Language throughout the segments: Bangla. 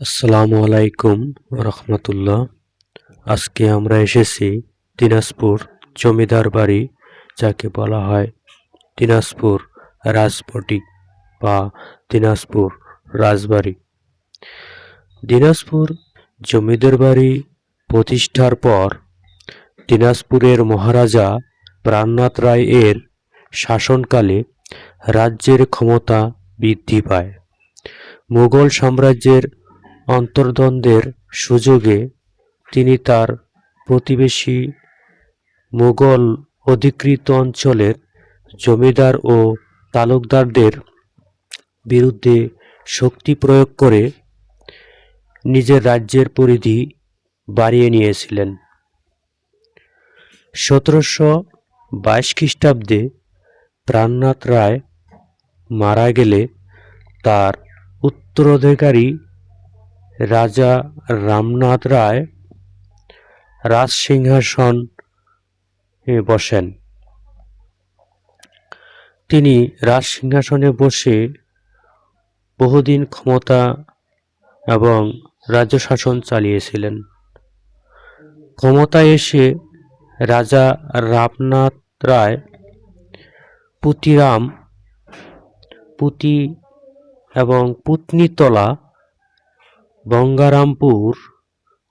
আসসালামু আলাইকুম রহমতুল্লাহ। আজকে আমরা এসেছি দিনাজপুর জমিদার বাড়ি, যাকে বলা হয় দিনাজপুর রাজবাড়ি বা দিনাজপুর রাজবাড়ি। দিনাজপুর জমিদার বাড়ি প্রতিষ্ঠার পর দিনাজপুরের মহারাজা প্রাণনাথ রায় এর শাসনকালে রাজ্যের ক্ষমতা বৃদ্ধি পায়। মুঘল সাম্রাজ্যের অন্তর্দ্বন্দ্বের সুযোগে তিনি তার প্রতিবেশী মুঘল অধিকৃত অঞ্চলের জমিদার ও তালুকদারদের বিরুদ্ধে শক্তি প্রয়োগ করে নিজের রাজ্যের পরিধি বাড়িয়ে নিয়েছিলেন। 1722 খ্রিস্টাব্দে প্রাণনাথ রায় মারা গেলে তার উত্তরাধিকারী রাজা রামনাথ রায় রাজসিংহাসনে বসেন। তিনি রাজসিংহাসনে বসে বহুদিন ক্ষমতা এবং রাজ্য শাসন চালিয়েছিলেন। ক্ষমতায় এসে রাজা রামনাথ রায় পুতি এবং পুতনিতলা গঙ্গারামপুর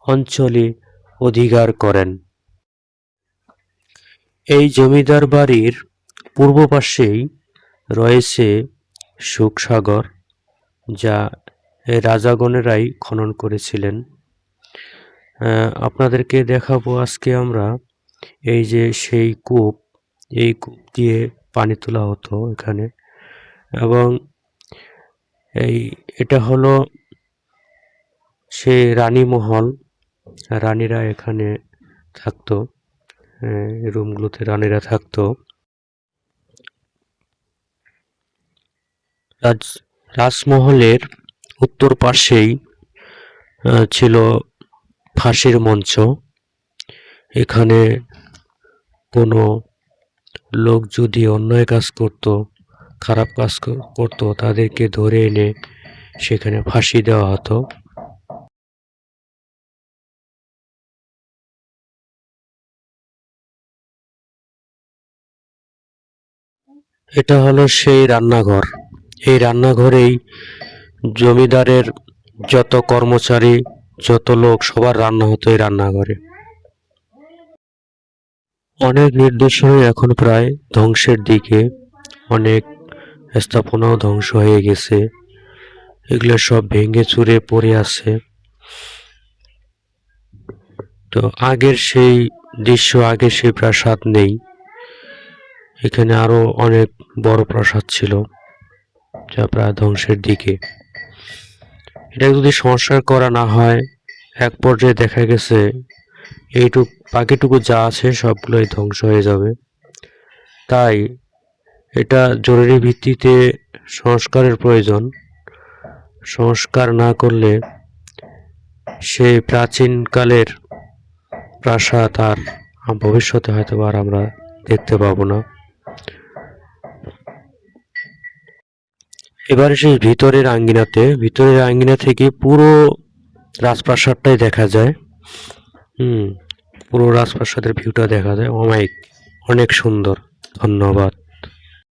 অঞ্চলে অধিকার করেন। এই জমিদার বাড়ির পূর্ব পাশেই রয়েছে সুখসাগর, যা রাজাগণেরাই খনন করেছিলেন। আপনাদেরকে দেখাবো আজকে আমরা এই যে সেই কূপ, এই কূপ দিয়ে পানি তোলা হতো এখানে। এবং এটা হলো সে রানীমহল, রানীরা এখানে থাকতো, রুমগুলোতে রানীরা থাকতো। রাজমহলের উত্তর পাশেই ছিল ফাঁসির মঞ্চ। এখানে কোনো লোক যদি অন্যায় কাজ করত, খারাপ কাজ করত, তাদেরকে ধরে এনে সেখানে ফাঁসি দেওয়া হতো। এটা হলো সেই রান্নাঘর। এই রান্নাঘরেই জমিদারের যত কর্মচারী, যত লোক, সবার রান্না হতো এই রান্নাঘরে। অনেক নিদর্শনই এখন প্রায় ধ্বংসের দিকে, অনেক স্থাপনাও ধ্বংস হয়ে গেছে, এগুলো সব ভেঙে চুরে পড়ে আছে। তো আগের সেই দৃশ্য, আগের সেই প্রাসাদ নেই। এখানে আরো অনেক বড় প্রাসাদ ছিল, যা প্রায় ধ্বংসের দিকে। এটা যদি সংস্কার করা না হয়, এক পর্যায়ে দেখা গেছে বাকিটুকু যা আছে সবগুলোই ধ্বংস হয়ে যাবে। তাই এটা জরুরি ভিত্তিতে সংস্কারের প্রয়োজন। সংস্কার না করলে সেই প্রাচীনকালের প্রাসাদ আর ভবিষ্যতে হয়তো আর আমরা দেখতে পাবো না। এবারে সেই ভিতরের আঙ্গিনা থেকে পুরো রাজপ্রাসাদটাই দেখা যায়। পুরো রাজপ্রাসাদের ভিউটা দেখা যায়। অনেক সুন্দর। ধন্যবাদ।